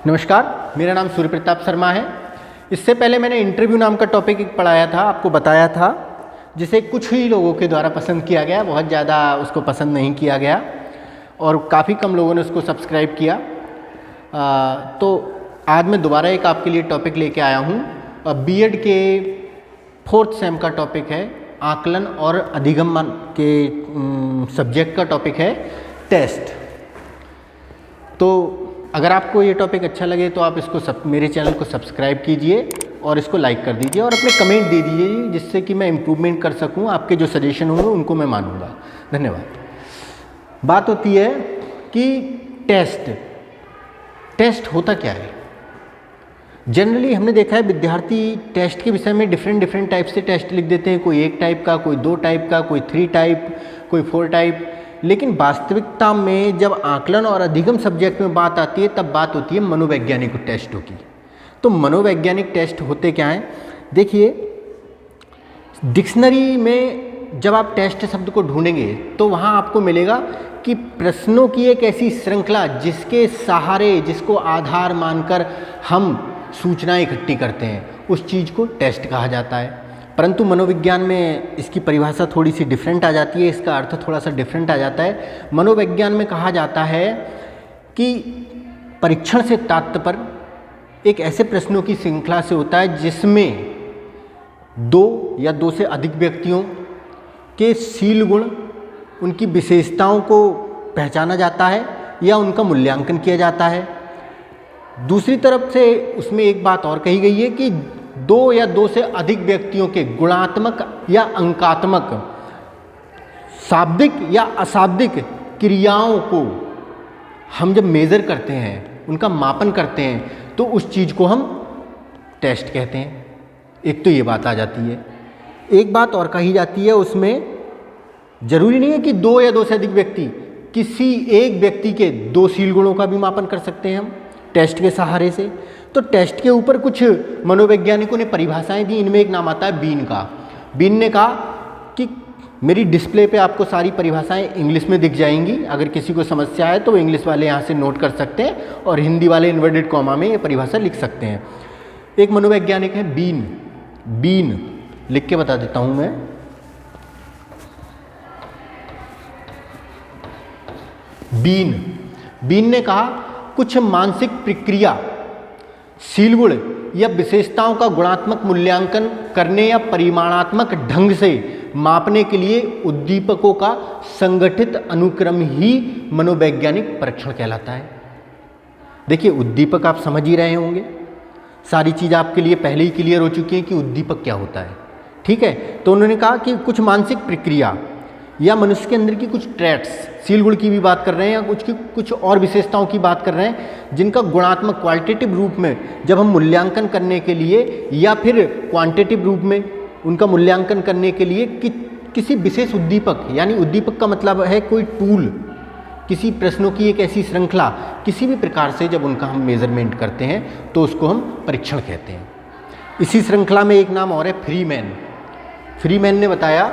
नमस्कार, मेरा नाम सूर्य प्रताप शर्मा है। इससे पहले मैंने इंटरव्यू नाम का टॉपिक एक पढ़ाया था, आपको बताया था, जिसे कुछ ही लोगों के द्वारा पसंद किया गया, बहुत ज़्यादा उसको पसंद नहीं किया गया और काफ़ी कम लोगों ने उसको सब्सक्राइब किया। तो आज मैं दोबारा एक आपके लिए टॉपिक लेके आया हूँ। बीएड के 4th सेम का टॉपिक है, आकलन और अधिगम के सब्जेक्ट का टॉपिक है टेस्ट। तो अगर आपको ये टॉपिक अच्छा लगे तो आप इसको मेरे चैनल को सब्सक्राइब कीजिए और इसको लाइक कर दीजिए और अपने कमेंट दे दीजिए, जिससे कि मैं इम्प्रूवमेंट कर सकूं। आपके जो सजेशन होंगे उनको मैं मानूंगा। धन्यवाद। बात होती है कि टेस्ट होता क्या है। जनरली हमने देखा है विद्यार्थी टेस्ट के विषय में डिफरेंट टाइप से टेस्ट लिख देते हैं। कोई 1 टाइप का, कोई 2 टाइप का, कोई 3 टाइप, कोई 4 टाइप। लेकिन वास्तविकता में जब आकलन और अधिगम सब्जेक्ट में बात आती है, तब बात होती है मनोवैज्ञानिक टेस्टों की। तो मनोवैज्ञानिक टेस्ट होते क्या हैं? देखिए, डिक्शनरी में जब आप टेस्ट शब्द को ढूंढेंगे तो वहाँ आपको मिलेगा कि प्रश्नों की एक ऐसी श्रृंखला जिसके सहारे, जिसको आधार मानकर हम सूचनाएं इकट्ठी करते हैं, उस चीज़ को टेस्ट कहा जाता है। परंतु मनोविज्ञान में इसकी परिभाषा थोड़ी सी डिफरेंट आ जाती है, इसका अर्थ थोड़ा सा डिफरेंट आ जाता है। मनोविज्ञान में कहा जाता है कि परीक्षण से तात्पर्य एक ऐसे प्रश्नों की श्रृंखला से होता है जिसमें 2 या 2 से अधिक व्यक्तियों के शील गुण, उनकी विशेषताओं को पहचाना जाता है या उनका मूल्यांकन किया जाता है। दूसरी तरफ से उसमें एक बात और कही गई है कि 2 या 2 से अधिक व्यक्तियों के गुणात्मक या अंकात्मक, शाब्दिक या अशाब्दिक क्रियाओं को हम जब मेज़र करते हैं, उनका मापन करते हैं, तो उस चीज़ को हम टेस्ट कहते हैं। एक तो ये बात आ जाती है। एक बात और कही जाती है, उसमें ज़रूरी नहीं है कि 2 या 2 से अधिक व्यक्ति, किसी एक व्यक्ति के 2 शील गुणों का भी मापन कर सकते हैं हम टेस्ट के सहारे से। तो टेस्ट के ऊपर कुछ मनोवैज्ञानिकों ने परिभाषाएं दी। इनमें एक नाम आता है बीन का। बीन ने कहा कि मेरी डिस्प्ले पे आपको सारी परिभाषाएं इंग्लिश में दिख जाएंगी, अगर किसी को समस्या है तो वो इंग्लिश वाले यहाँ से नोट कर सकते हैं और हिंदी वाले इन्वर्टेड कॉमा में ये परिभाषा लिख सकते हैं। एक मनोवैज्ञानिक है बीन लिख के बता देता हूँ मैं। बीन ने कहा कुछ मानसिक प्रक्रिया, शील गुण या विशेषताओं का गुणात्मक मूल्यांकन करने या परिमाणात्मक ढंग से मापने के लिए उद्दीपकों का संगठित अनुक्रम ही मनोवैज्ञानिक परीक्षण कहलाता है। देखिए, उद्दीपक आप समझ ही रहे होंगे, सारी चीज़ आपके लिए पहले ही क्लियर हो चुकी है कि उद्दीपक क्या होता है। ठीक है, तो उन्होंने कहा कि कुछ मानसिक प्रक्रिया या मनुष्य के अंदर की कुछ ट्रेट्स, शील गुण की भी बात कर रहे हैं या कुछ और विशेषताओं की बात कर रहे हैं, जिनका गुणात्मक क्वालिटेटिव रूप में जब हम मूल्यांकन करने के लिए या फिर क्वांटिटेटिव रूप में उनका मूल्यांकन करने के लिए किसी विशेष उद्दीपक, यानी उद्दीपक का मतलब है कोई टूल, किसी प्रश्नों की एक ऐसी श्रृंखला, किसी भी प्रकार से जब उनका हम मेजरमेंट करते हैं तो उसको हम परीक्षण कहते हैं। इसी श्रृंखला में एक नाम और है फ्रीमैन ने बताया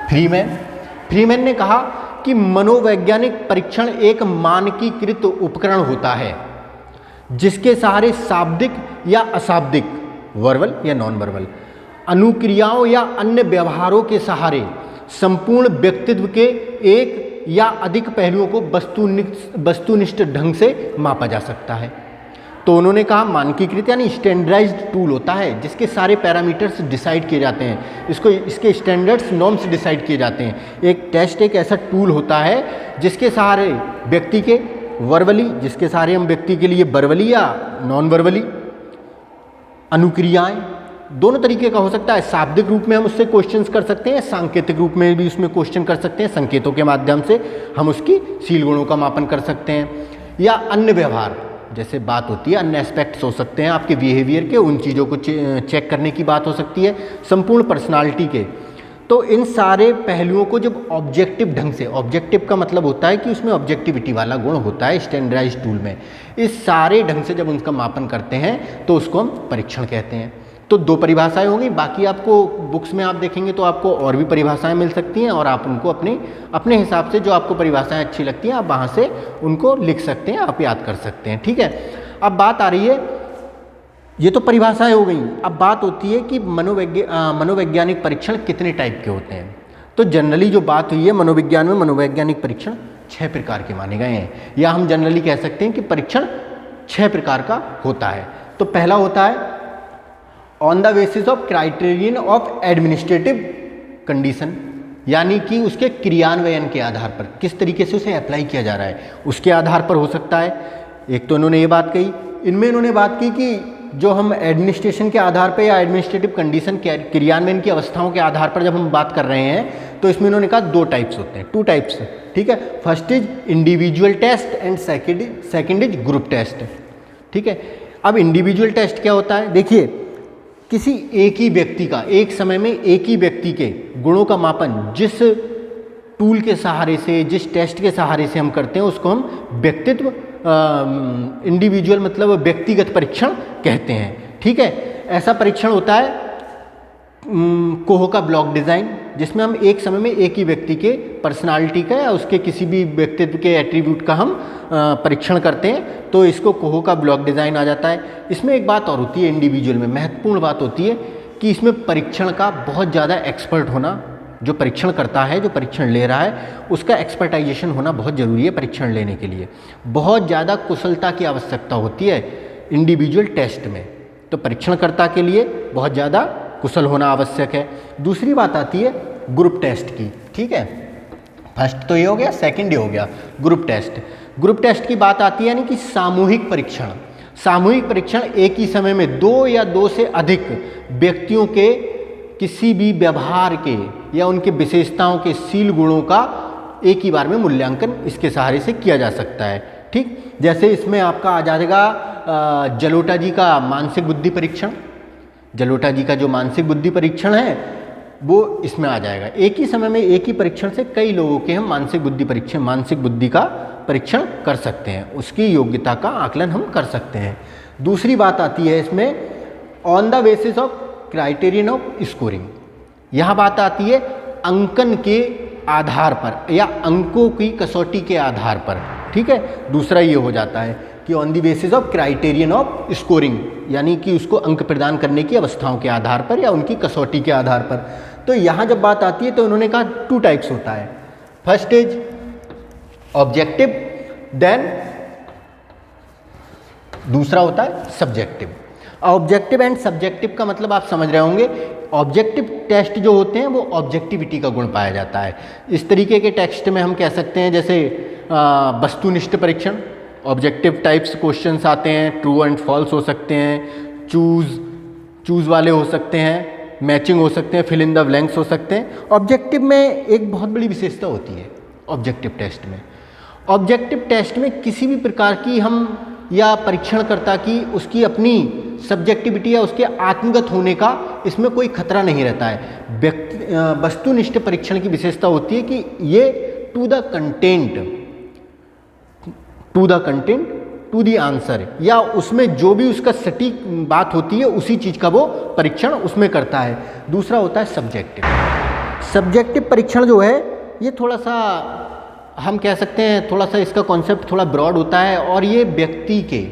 फ्रीमैन ने कहा कि मनोवैज्ञानिक परीक्षण एक मानकीकृत उपकरण होता है जिसके सहारे शाब्दिक या अशाब्दिक, वर्बल या नॉन वर्बल अनुक्रियाओं या अन्य व्यवहारों के सहारे संपूर्ण व्यक्तित्व के एक या अधिक पहलुओं को वस्तुनिष्ठ ढंग से मापा जा सकता है। तो उन्होंने कहा मानकीकृत यानी स्टैंडर्डाइज्ड टूल होता है जिसके सारे पैरामीटर्स डिसाइड किए जाते हैं, इसके स्टैंडर्ड्स, नॉर्म्स डिसाइड किए जाते हैं। एक टेस्ट एक ऐसा टूल होता है जिसके सहारे व्यक्ति के वर्बली, जिसके सहारे हम व्यक्ति के लिए वर्बली या नॉन वर्बली अनुक्रियाएं, दोनों तरीके का हो सकता है। शाब्दिक रूप में हम उससे क्वेश्चंस कर सकते हैं, सांकेतिक रूप में भी उसमें क्वेश्चन कर सकते हैं, संकेतों के माध्यम से हम उसकी शील गुणों का मापन कर सकते हैं। या अन्य व्यवहार, जैसे बात होती है, अन्य एस्पेक्ट्स हो सकते हैं आपके बिहेवियर के, उन चीज़ों को चेक करने की बात हो सकती है, संपूर्ण पर्सनालिटी के। तो इन सारे पहलुओं को जब ऑब्जेक्टिव ढंग से, ऑब्जेक्टिव का मतलब होता है कि उसमें ऑब्जेक्टिविटी वाला गुण होता है स्टैंडर्डाइज्ड टूल में, इस सारे ढंग से जब उनका मापन करते हैं तो उसको हम परीक्षण कहते हैं। तो 2 परिभाषाएं होंगी, बाकी आपको बुक्स में आप देखेंगे तो आपको और भी परिभाषाएं मिल सकती हैं और आप उनको अपने अपने हिसाब से जो आपको परिभाषाएं अच्छी लगती हैं आप वहाँ से उनको लिख सकते हैं, आप याद कर सकते हैं। ठीक है, अब बात आ रही है, ये तो परिभाषाएं हो गई, अब बात होती है कि मनोवैज्ञानिक परीक्षण कितने टाइप के होते हैं। तो जनरली जो बात हुई है मनोविज्ञान में मनोवैज्ञानिक परीक्षण 6 प्रकार के माने गए हैं, या हम जनरली कह सकते हैं कि परीक्षण 6 प्रकार का होता है। तो पहला होता है on the basis of criterion of administrative condition, यानी कि उसके क्रियान्वयन के आधार पर किस तरीके से उसे अप्लाई किया जा रहा है उसके आधार पर हो सकता है। एक तो इन्होंने ये बात कही, इनमें इन्होंने बात की कि जो हम एडमिनिस्ट्रेशन के आधार पर या एडमिनिस्ट्रेटिव कंडीशन क्रियान्वयन की अवस्थाओं के आधार पर जब हम बात कर रहे हैं तो इसमें इन्होंने कहा 2 टाइप्स होते हैं, 2 टाइप्स। ठीक है, first is individual test and second is group test. ठीक है, अब इंडिविजुअल टेस्ट क्या होता है, देखिए किसी एक ही व्यक्ति का, एक समय में एक ही व्यक्ति के गुणों का मापन जिस टूल के सहारे से, जिस टेस्ट के सहारे से हम करते हैं उसको हम व्यक्तित्व इंडिविजुअल मतलब व्यक्तिगत परीक्षण कहते हैं। ठीक है, ऐसा परीक्षण होता है कोहो का ब्लॉक डिज़ाइन, जिसमें हम एक समय में एक ही व्यक्ति के पर्सनालिटी का या उसके किसी भी व्यक्तित्व के एट्रीब्यूट का हम परीक्षण करते हैं, तो इसको कोहो का ब्लॉक डिज़ाइन आ जाता है। इसमें एक बात और होती है इंडिविजुअल में, महत्वपूर्ण बात होती है कि इसमें परीक्षण का बहुत ज़्यादा एक्सपर्ट होना, जो परीक्षण करता है, जो परीक्षण ले रहा है, उसका एक्सपर्टाइजेशन होना बहुत ज़रूरी है। परीक्षण लेने के लिए बहुत ज़्यादा कुशलता की आवश्यकता होती है इंडिविजुअल टेस्ट में, तो परीक्षणकर्ता के लिए बहुत ज़्यादा कुशल होना आवश्यक है। दूसरी बात आती है ग्रुप टेस्ट की। ठीक है, फर्स्ट तो ये हो गया, सेकंड ये हो गया ग्रुप टेस्ट। ग्रुप टेस्ट की बात आती है यानी कि सामूहिक परीक्षण। सामूहिक परीक्षण एक ही समय में 2 या 2 से अधिक व्यक्तियों के किसी भी व्यवहार के या उनके विशेषताओं के शील गुणों का एक ही बार में मूल्यांकन इसके सहारे से किया जा सकता है। ठीक, जैसे इसमें आपका आ जाएगा जलोटा जी का मानसिक बुद्धि परीक्षण। जलोटा जी का जो मानसिक बुद्धि परीक्षण है वो इसमें आ जाएगा। एक ही समय में एक ही परीक्षण से कई लोगों के हम मानसिक बुद्धि का परीक्षण कर सकते हैं, उसकी योग्यता का आकलन हम कर सकते हैं। दूसरी बात आती है इसमें on the basis of criterion of scoring. यह बात आती है अंकन के आधार पर या अंकों की कसौटी के आधार पर। ठीक है, दूसरा ये हो जाता है कि on the basis of criterion of scoring, यानी कि उसको अंक प्रदान करने की अवस्थाओं के आधार पर या उनकी कसौटी के आधार पर। तो यहाँ जब बात आती है तो उन्होंने कहा 2 टाइप्स होता है, फर्स्ट इज ऑब्जेक्टिव, देन दूसरा होता है सब्जेक्टिव। ऑब्जेक्टिव एंड सब्जेक्टिव का मतलब आप समझ रहे होंगे, ऑब्जेक्टिव टेस्ट जो होते हैं वो ऑब्जेक्टिविटी का गुण पाया जाता है। इस तरीके के टेक्स्ट में हम कह सकते हैं जैसे वस्तुनिष्ठ परीक्षण, ऑब्जेक्टिव टाइप्स क्वेश्चंस आते हैं, ट्रू एंड फॉल्स हो सकते हैं, चूज वाले हो सकते हैं, मैचिंग हो सकते हैं, फिल इन द ब्लैंक्स हो सकते हैं। ऑब्जेक्टिव में एक बहुत बड़ी विशेषता होती है ऑब्जेक्टिव टेस्ट में। ऑब्जेक्टिव टेस्ट में किसी भी प्रकार की हम या परीक्षणकर्ता की उसकी अपनी सब्जेक्टिविटी या उसके आत्मगत होने का इसमें कोई खतरा नहीं रहता है। वस्तुनिष्ठ परीक्षण की विशेषता होती है कि ये to the content to the answer, या उसमें जो भी उसका सटीक बात होती है उसी चीज़ का वो परीक्षण उसमें करता है। दूसरा होता है सब्जेक्टिव। सब्जेक्टिव परीक्षण जो है ये थोड़ा सा हम कह सकते हैं, थोड़ा सा इसका कॉन्सेप्ट थोड़ा ब्रॉड होता है, और ये व्यक्ति के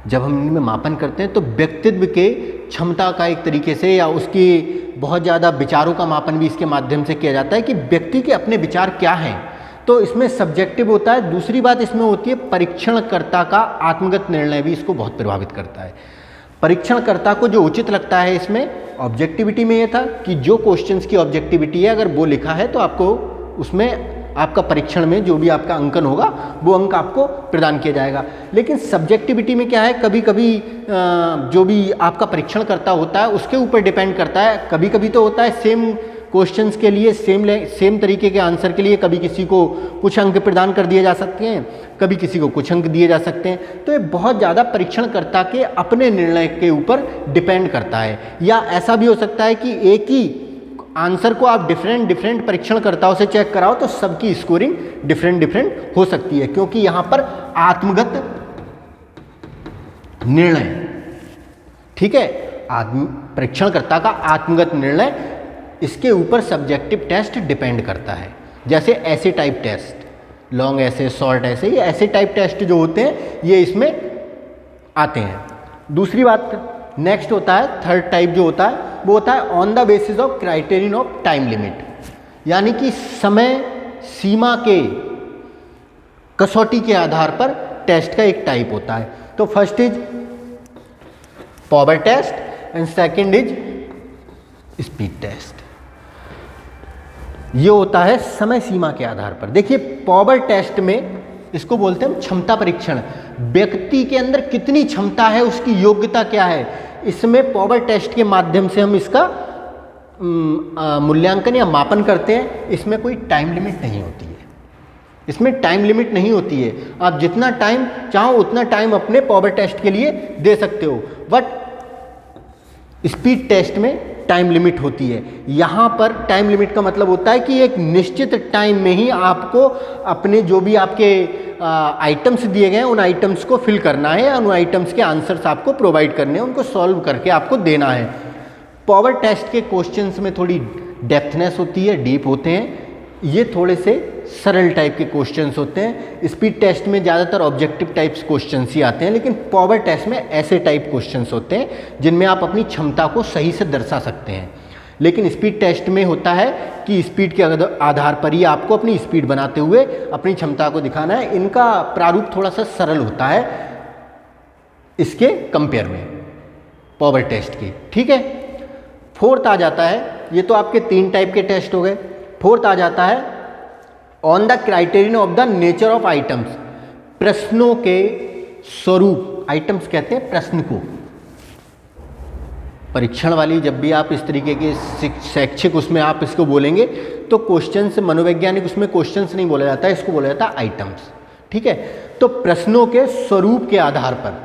जब हम इनमें मापन करते हैं तो व्यक्तित्व के क्षमता का एक तरीके से या उसकी बहुत ज़्यादा विचारों का मापन भी इसके माध्यम से किया जाता है कि व्यक्ति के अपने विचार क्या हैं, तो इसमें सब्जेक्टिव होता है। दूसरी बात इसमें होती है परीक्षणकर्ता का आत्मगत निर्णय भी इसको बहुत प्रभावित करता है। परीक्षणकर्ता को जो उचित लगता है इसमें ऑब्जेक्टिविटी में ये था कि जो क्वेश्चंस की ऑब्जेक्टिविटी है अगर वो लिखा है तो आपको उसमें आपका परीक्षण में जो भी आपका अंकन होगा वो अंक आपको प्रदान किया जाएगा। लेकिन सब्जेक्टिविटी में क्या है, कभी कभी जो भी आपका परीक्षण करता होता है उसके ऊपर डिपेंड करता है। कभी कभी तो होता है सेम क्वेश्चंस के लिए सेम तरीके के आंसर के लिए कभी किसी को कुछ अंक प्रदान कर दिए जा सकते हैं, कभी किसी को कुछ अंक दिए जा सकते हैं। तो ये बहुत ज़्यादा परीक्षणकर्ता के अपने निर्णय के ऊपर डिपेंड करता है। या ऐसा भी हो सकता है कि एक ही आंसर को आप डिफरेंट परीक्षणकर्ताओं से चेक कराओ तो सबकी स्कोरिंग डिफरेंट हो सकती है, क्योंकि यहाँ पर आत्मगत निर्णय, ठीक है, परीक्षणकर्ता का आत्मगत निर्णय, इसके ऊपर सब्जेक्टिव टेस्ट डिपेंड करता है। जैसे ऐसे टाइप टेस्ट, लॉन्ग ऐसे, शॉर्ट ऐसे, ये ऐसे टाइप टेस्ट जो होते हैं ये इसमें आते हैं। दूसरी बात नेक्स्ट होता है, थर्ड टाइप जो होता है वो होता है on the basis of criterion of time limit, यानी कि समय सीमा के कसौटी के आधार पर टेस्ट का एक टाइप होता है। तो first is power test and second is speed test. ये होता है समय सीमा के आधार पर। देखिए पावर टेस्ट में इसको बोलते हैं क्षमता परीक्षण, व्यक्ति के अंदर कितनी क्षमता है, उसकी योग्यता क्या है, इसमें पावर टेस्ट के माध्यम से हम इसका मूल्यांकन या मापन करते हैं। इसमें कोई टाइम लिमिट नहीं होती है, इसमें टाइम लिमिट नहीं होती है, आप जितना टाइम चाहो उतना टाइम अपने पावर टेस्ट के लिए दे सकते हो। बट स्पीड टेस्ट में टाइम लिमिट होती है। यहाँ पर टाइम लिमिट का मतलब होता है कि एक निश्चित टाइम में ही आपको अपने जो भी आपके आइटम्स दिए गए हैं उन आइटम्स को फिल करना है, या उन आइटम्स के आंसर्स आपको प्रोवाइड करने हैं, उनको सॉल्व करके आपको देना है। पावर टेस्ट के क्वेश्चंस में थोड़ी डेप्थनेस होती है, डीप होते हैं, ये थोड़े से सरल टाइप के क्वेश्चंस होते हैं। स्पीड टेस्ट में ज़्यादातर ऑब्जेक्टिव टाइप्स क्वेश्चंस ही आते हैं, लेकिन पावर टेस्ट में ऐसे टाइप क्वेश्चंस होते हैं जिनमें आप अपनी क्षमता को सही से दर्शा सकते हैं। लेकिन स्पीड टेस्ट में होता है कि स्पीड के आधार पर ही आपको अपनी स्पीड बनाते हुए अपनी क्षमता को दिखाना है। इनका प्रारूप थोड़ा सा सरल होता है इसके कंपेयर में पावर टेस्ट के, ठीक है। फोर्थ आ जाता है, ये तो आपके 3 टाइप के टेस्ट हो गए। फोर्थ आ जाता है on the criterion of the nature of items, प्रश्नों के स्वरूप, आइटम्स कहते हैं प्रश्न को। परीक्षण वाली जब भी आप इस तरीके के शैक्षिक उसमें आप इसको बोलेंगे तो क्वेश्चंस, मनोवैज्ञानिक उसमें क्वेश्चंस नहीं बोला जाता है, इसको बोला जाता है आइटम्स, ठीक है। तो प्रश्नों के स्वरूप के आधार पर,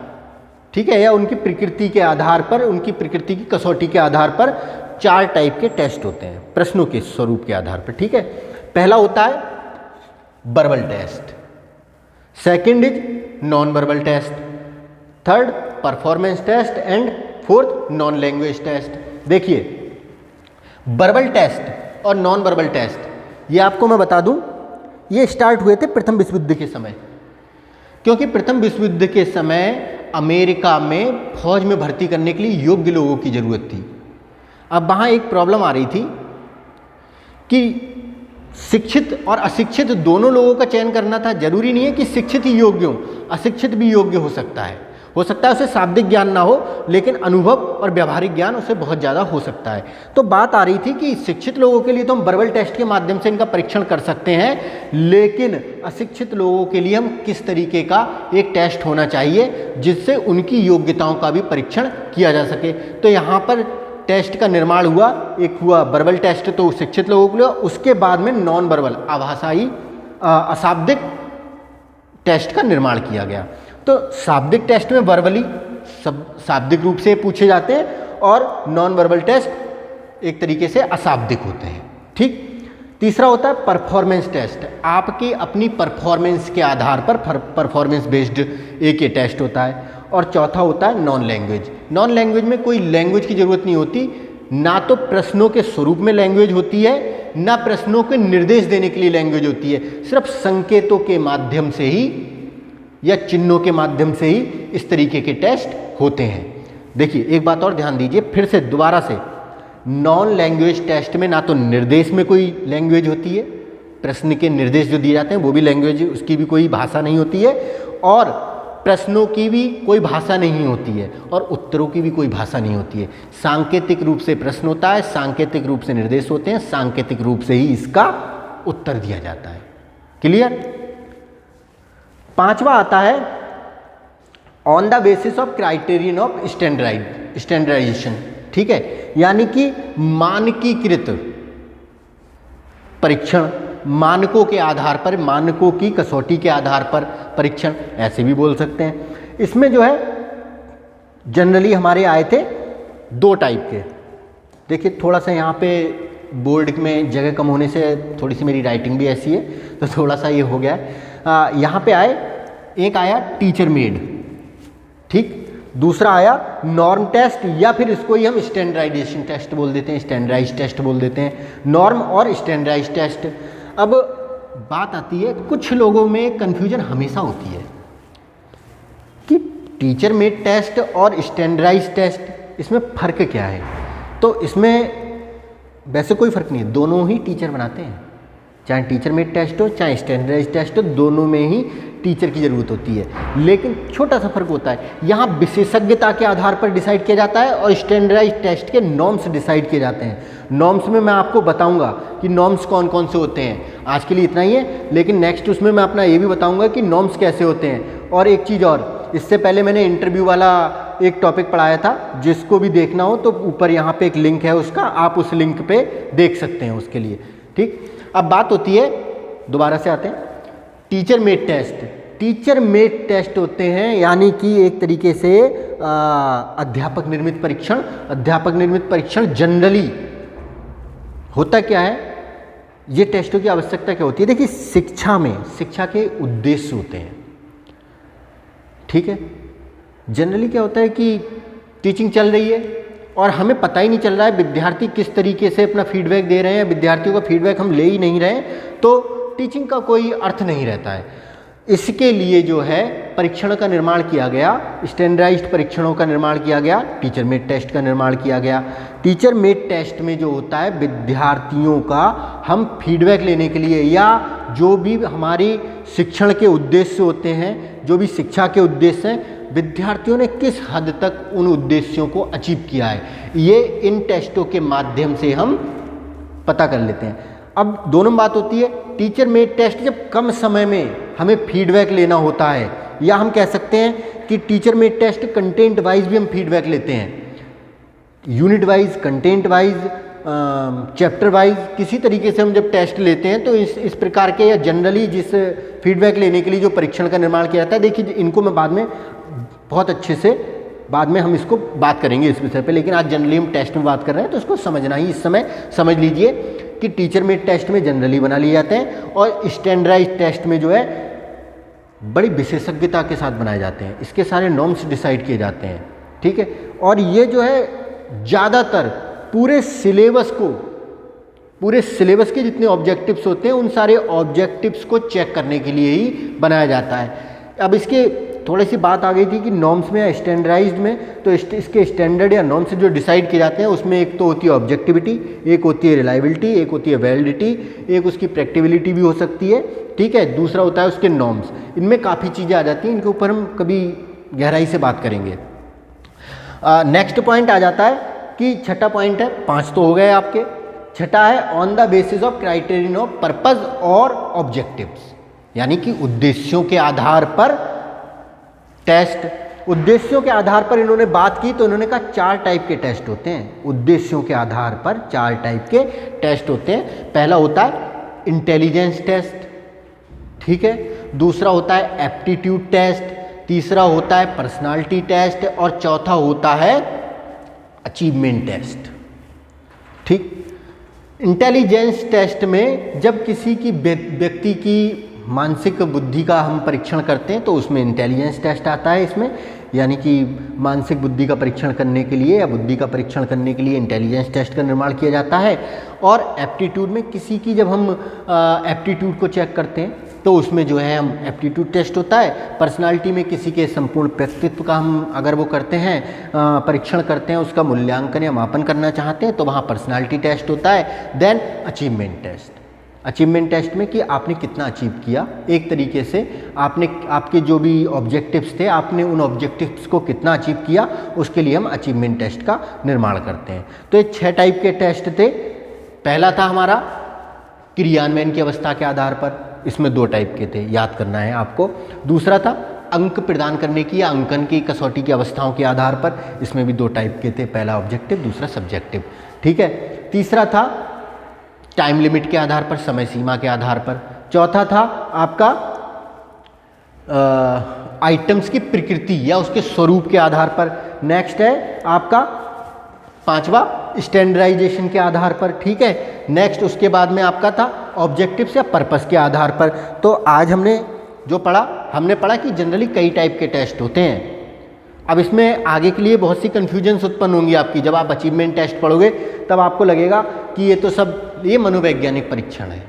ठीक है, या उनकी प्रकृति के आधार पर, उनकी प्रकृति की कसौटी के आधार पर 4 टाइप के टेस्ट होते हैं प्रश्नों के स्वरूप के आधार पर, ठीक है। पहला होता है verbal test, second is non verbal test, third performance test and fourth non language test. देखिए वर्बल टेस्ट और नॉन वर्बल टेस्ट ये आपको मैं बता दूं, ये स्टार्ट हुए थे प्रथम विश्व युद्ध के समय, क्योंकि प्रथम विश्व युद्ध के समय अमेरिका में फौज में भर्ती करने के लिए योग्य लोगों की ज़रूरत थी। अब वहाँ एक प्रॉब्लम आ रही थी कि शिक्षित और अशिक्षित दोनों लोगों का चयन करना था। जरूरी नहीं है कि शिक्षित ही योग्य हो, अशिक्षित भी योग्य हो सकता है उसे शाब्दिक ज्ञान ना हो, लेकिन अनुभव और व्यावहारिक ज्ञान उसे बहुत ज़्यादा हो सकता है। तो बात आ रही थी कि शिक्षित लोगों के लिए तो हम वर्बल टेस्ट के माध्यम से इनका परीक्षण कर सकते हैं, लेकिन अशिक्षित लोगों के लिए हम किस तरीके का एक टेस्ट होना चाहिए जिससे उनकी योग्यताओं का भी परीक्षण किया जा सके। तो यहाँ पर टेस्ट का निर्माण हुआ, एक हुआ वर्बल टेस्ट तो शिक्षित लोगों के लिए, उसके बाद में नॉन वर्बल आभाषाई अशाब्दिक टेस्ट का निर्माण किया गया। तो शाब्दिक टेस्ट में वर्बली सब शाब्दिक रूप से पूछे जाते हैं और नॉन वर्बल टेस्ट एक तरीके से अशाब्दिक होते हैं, ठीक। तीसरा होता है परफॉर्मेंस टेस्ट, आपकी अपनी परफॉर्मेंस के आधार पर परफॉर्मेंस बेस्ड एक ये टेस्ट होता है। और चौथा होता है नॉन लैंग्वेज। नॉन लैंग्वेज में कोई लैंग्वेज की ज़रूरत नहीं होती, ना तो प्रश्नों के स्वरूप में लैंग्वेज होती है, ना प्रश्नों के निर्देश देने के लिए लैंग्वेज होती है, सिर्फ संकेतों के माध्यम से ही या चिन्हों के माध्यम से ही इस तरीके के टेस्ट होते हैं। देखिए एक बात और ध्यान दीजिए, फिर से दोबारा से, नॉन लैंग्वेज टेस्ट में ना तो निर्देश में कोई लैंग्वेज होती है, प्रश्न के निर्देश जो दिए जाते हैं वो भी लैंग्वेज, उसकी भी कोई भाषा नहीं होती है, और प्रश्नों की भी कोई भाषा नहीं होती है, और उत्तरों की भी कोई भाषा नहीं होती है। सांकेतिक रूप से प्रश्न होता है, सांकेतिक रूप से निर्देश होते हैं, सांकेतिक रूप से ही इसका उत्तर दिया जाता है। क्लियर। पांचवा आता है on the basis of criterion of standardisation, ठीक है, यानी कि मानकीकृत परीक्षण, मानकों के आधार पर, मानकों की कसौटी के आधार पर परीक्षण, ऐसे भी बोल सकते हैं। इसमें जो है जनरली हमारे आए थे 2 टाइप के। देखिए थोड़ा सा यहाँ पे बोर्ड में जगह कम होने से थोड़ी सी मेरी राइटिंग भी ऐसी है तो थोड़ा सा ये हो गया है। यहाँ पे आए, एक आया टीचर मेड, ठीक, दूसरा आया नॉर्म टेस्ट, या फिर इसको ही हम स्टैंडर्डाइजेशन टेस्ट बोल देते हैं, स्टैंडर्डाइज टेस्ट बोल देते हैं, नॉर्म और स्टैंडर्डाइज टेस्ट। अब बात आती है, कुछ लोगों में कन्फ्यूजन हमेशा होती है कि टीचर मेड टेस्ट और स्टैंडर्डाइज टेस्ट इसमें फ़र्क क्या है। तो इसमें वैसे कोई फ़र्क नहीं है, दोनों ही टीचर बनाते हैं, चाहे टीचर मेड टेस्ट हो चाहे स्टैंडर्डाइज टेस्ट हो, दोनों में ही टीचर की ज़रूरत होती है। लेकिन छोटा सा फ़र्क होता है, यहाँ विशेषज्ञता के आधार पर डिसाइड किया जाता है और स्टैंडर्डाइज टेस्ट के नॉर्म्स डिसाइड किए जाते हैं। नॉर्म्स में मैं आपको बताऊंगा कि नॉर्म्स कौन कौन से होते हैं। आज के लिए इतना ही है, लेकिन नेक्स्ट उसमें मैं अपना ये भी बताऊंगा कि नॉर्म्स कैसे होते हैं। और एक चीज़ और, इससे पहले मैंने इंटरव्यू वाला एक टॉपिक पढ़ाया था, जिसको भी देखना हो तो ऊपर यहाँ पे एक लिंक है उसका, आप उस लिंक पे देख सकते हैं उसके लिए। ठीक, अब बात होती है, दोबारा से आते हैं, teacher made test. Teacher made test होते हैं यानी कि एक तरीके से अध्यापक निर्मित परीक्षण। अध्यापक निर्मित परीक्षण जनरली होता क्या है, ये टेस्टों की आवश्यकता क्या होती है। देखिए, शिक्षा में शिक्षा के उद्देश्य होते हैं, ठीक है। जनरली क्या होता है कि टीचिंग चल रही है और हमें पता ही नहीं चल रहा है विद्यार्थी किस तरीके से अपना फीडबैक दे रहे हैं, विद्यार्थियों का फीडबैक हम ले ही नहीं रहे, तो टीचिंग का कोई अर्थ नहीं रहता है। इसके लिए जो है परीक्षण का निर्माण किया गया, स्टैंडर्डाइज्ड परीक्षणों का निर्माण किया गया, टीचर मेड टेस्ट का निर्माण किया गया। टीचर मेड टेस्ट में जो होता है, विद्यार्थियों का हम फीडबैक लेने के लिए, या जो भी हमारी शिक्षण के उद्देश्य होते हैं, जो भी शिक्षा के उद्देश्य हैं, विद्यार्थियों ने किस हद तक उन उद्देश्यों को अचीव किया है, ये इन टेस्टों के माध्यम से हम पता कर लेते हैं। अब दोनों बात होती है, टीचर मेड टेस्ट जब कम समय में हमें फीडबैक लेना होता है, या हम कह सकते हैं कि teacher made test content wise भी हम फीडबैक लेते हैं, unit wise, content wise, chapter wise, किसी तरीके से हम जब टेस्ट लेते हैं तो इस प्रकार के, या जनरली जिस फीडबैक लेने के लिए जो परीक्षण का निर्माण किया जाता है, देखिए इनको मैं बाद में बहुत अच्छे से, बाद में हम इसको बात करेंगे इस विषय पे, लेकिन आज जनरली हम टेस्ट में बात कर रहे हैं तो इसको समझना ही इस समय समझ लीजिए कि टीचर मेड टेस्ट में जनरली बना लिए जाते हैं और स्टैंडर्डाइज्ड टेस्ट में जो है बड़ी विशेषज्ञता के साथ बनाए जाते हैं। इसके सारे नॉर्म्स डिसाइड किए जाते हैं, ठीक है। और ये जो है ज़्यादातर पूरे सिलेबस के जितने ऑब्जेक्टिव्स होते हैं, उन सारे ऑब्जेक्टिव्स को चेक करने के लिए ही बनाया जाता है। अब इसके थोड़ी सी बात आ गई थी कि नॉर्म्स में या स्टैंडर्डाइज्ड में, तो इसके स्टैंडर्ड या नॉर्म्स जो डिसाइड किए जाते हैं, उसमें एक तो होती है ऑब्जेक्टिविटी, एक होती है रिलायबिलिटी, एक होती है वैलिडिटी, एक उसकी प्रैक्टिबिलिटी भी हो सकती है, ठीक है। दूसरा होता है उसके नॉर्म्स। इनमें काफ़ी चीज़ें आ जाती हैं, इनके ऊपर हम कभी गहराई से बात करेंगे। नेक्स्ट पॉइंट आ जाता है कि छठा पॉइंट है, 5 तो हो गए आपके। छठा है on the basis of criterion of purpose और ऑब्जेक्टिव्स, यानी कि उद्देश्यों के आधार पर टेस्ट। उद्देश्यों के आधार पर इन्होंने बात की तो इन्होंने कहा 4 टाइप के टेस्ट होते हैं। उद्देश्यों के आधार पर 4 टाइप के टेस्ट होते हैं। पहला होता है इंटेलिजेंस टेस्ट, ठीक है। दूसरा होता है एप्टीट्यूड टेस्ट, तीसरा होता है पर्सनालिटी टेस्ट, और चौथा होता है अचीवमेंट टेस्ट, ठीक। इंटेलिजेंस टेस्ट में जब किसी की व्यक्ति की मानसिक बुद्धि का हम परीक्षण करते हैं तो उसमें इंटेलिजेंस टेस्ट आता है इसमें, यानी कि मानसिक बुद्धि का परीक्षण करने के लिए या बुद्धि का परीक्षण करने के लिए इंटेलिजेंस टेस्ट का निर्माण किया जाता है। और एप्टीट्यूड में किसी की जब हम एप्टीट्यूड को चेक करते हैं तो उसमें जो है हम एप्टीट्यूड टेस्ट होता है। पर्सनालिटी में किसी के संपूर्ण व्यक्तित्व का हम अगर वो करते हैं, परीक्षण करते हैं, उसका मूल्यांकन या मापन करना चाहते हैं तो वहाँ पर्सनालिटी टेस्ट होता है। Then achievement test. Achievement test में कि आपने कितना अचीव किया, एक तरीके से आपके जो भी ऑब्जेक्टिव्स थे, आपने उन ऑब्जेक्टिव्स को कितना अचीव किया, उसके लिए हम अचीवमेंट टेस्ट का निर्माण करते हैं। तो ये 6 टाइप के टेस्ट थे। पहला था हमारा क्रियान्वयन की अवस्था के आधार पर, इसमें 2 टाइप के थे, याद करना है आपको। दूसरा था अंक प्रदान करने की या अंकन की कसौटी की अवस्थाओं के आधार पर, इसमें भी 2 टाइप के थे, पहला ऑब्जेक्टिव, दूसरा सब्जेक्टिव, ठीक है। तीसरा था टाइम लिमिट के आधार पर, समय सीमा के आधार पर। चौथा था आपका आइटम्स की प्रकृति या उसके स्वरूप के आधार पर। नेक्स्ट है आपका 5वां स्टैंडर्डाइजेशन के आधार पर, ठीक है। नेक्स्ट उसके बाद में आपका था ऑब्जेक्टिव्स या पर्पस के आधार पर। तो आज हमने जो पढ़ा, हमने पढ़ा कि जनरली कई टाइप के टेस्ट होते हैं। अब इसमें आगे के लिए बहुत सी कन्फ्यूजन्स उत्पन्न होंगी आपकी। जब आप अचीवमेंट टेस्ट पढ़ोगे तब आपको लगेगा कि ये तो सब ये मनोवैज्ञानिक परीक्षण है,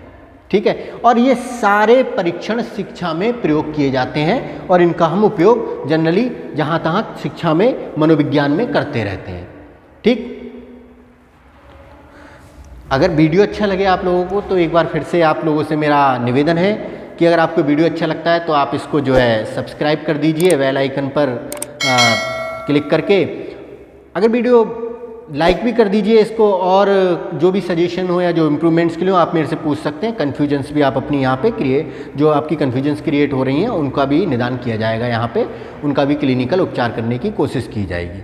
ठीक है। और ये सारे परीक्षण शिक्षा में प्रयोग किए जाते हैं और इनका हम उपयोग जनरली जहाँ तहाँ शिक्षा में मनोविज्ञान में करते रहते हैं, ठीक। अगर वीडियो अच्छा लगे आप लोगों को तो एक बार फिर से आप लोगों से मेरा निवेदन है कि अगर आपको वीडियो अच्छा लगता है तो आप इसको जो है सब्सक्राइब कर दीजिए बेल आइकन पर क्लिक करके। अगर वीडियो लाइक भी कर दीजिए इसको, और जो भी सजेशन हो या जो इम्प्रूवमेंट्स के लिए हो आप मेरे से पूछ सकते हैं। कन्फ्यूजन्स भी आप अपनी यहाँ पे जो आपकी कन्फ्यूजन्स क्रिएट हो रही हैं उनका भी निदान किया जाएगा, यहाँ पे उनका भी क्लिनिकल उपचार करने की कोशिश की जाएगी।